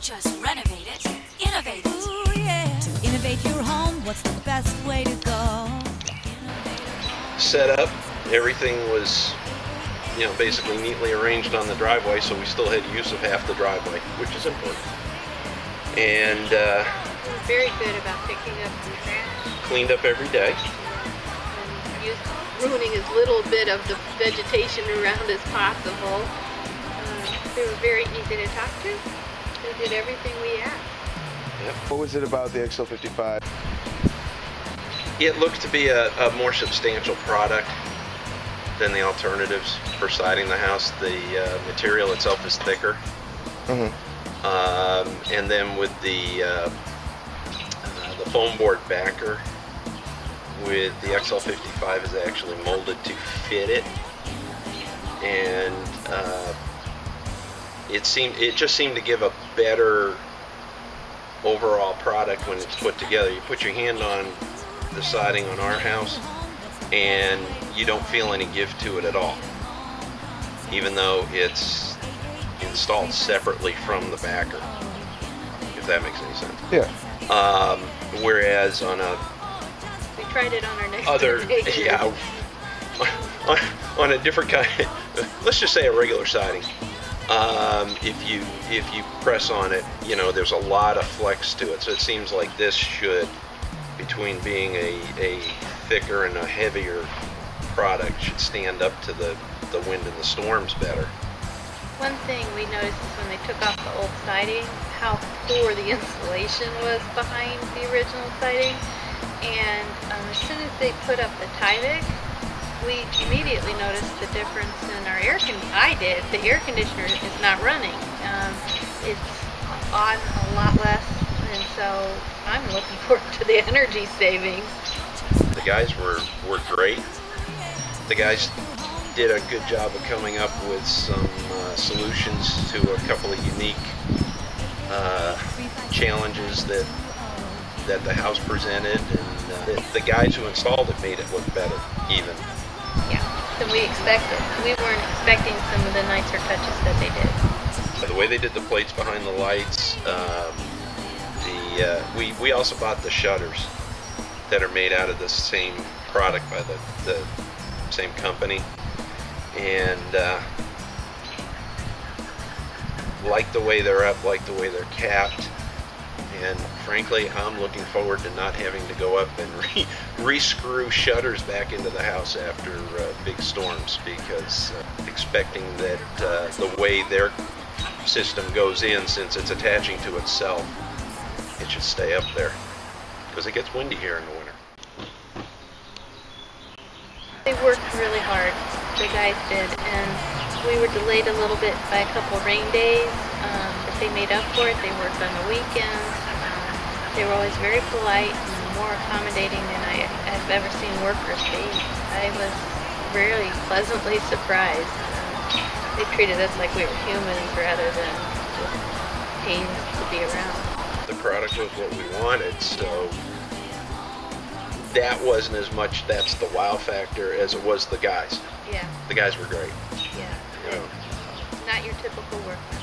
just renovate it, innovate it. Ooh, yeah. To innovate your home, what's the best way to go? Set up, everything was, you know, basically neatly arranged on the driveway, so we still had use of half the driveway, which is important. And very good about picking up the trash. Cleaned up every day. And ruining as little bit of the vegetation around as possible. They were very easy to talk to. They did everything we asked. Yep. What was it about the XL55? It looked to be a more substantial product than the alternatives for siding the house. The material itself is thicker. And then with the foam board backer with the XL55 is actually molded to fit it, and it just seemed to give a better overall product when it's put together. You put your hand on the siding on our house and you don't feel any give to it at all, even though it's installed separately from the backer, if that makes any sense. Yeah. Whereas on we tried it on our next yeah, on a different kind, let's just say a regular siding, if you press on it, you know, there's a lot of flex to it. So it seems like this should, between being a thicker and a heavier product, should stand up to the wind and the storms better. One thing we noticed is when they took off the old siding, how poor the insulation was behind the original siding. And as soon as they put up the Tyvek, we immediately noticed the difference in our air conditioner. I did. The air conditioner is not running. It's on a lot less, and so I'm looking forward to the energy savings. The guys were great. The guys did a good job of coming up with some solutions to a couple of unique challenges that the house presented, and the guys who installed it made it look better, even. Yeah, than we expected. We weren't expecting some of the nicer touches that they did. The way they did the plates behind the lights, we also bought the shutters that are made out of the same product by the same company, and like the way they're up, like the way they're capped. And frankly, I'm looking forward to not having to go up and re-screw shutters back into the house after big storms, because expecting that the way their system goes in, since it's attaching to itself, it should stay up there, because it gets windy here in the winter. They worked really hard, the guys did, and we were delayed a little bit by a couple rain days, but they made up for it. They worked on the weekends. They were always very polite and more accommodating than I've ever seen workers be. I was really pleasantly surprised. They treated us like we were humans rather than just pains to be around. The product was what we wanted, so that wasn't as much, that's the wow factor, as it was the guys. Yeah. The guys were great. Yeah. You know. Not your typical workman.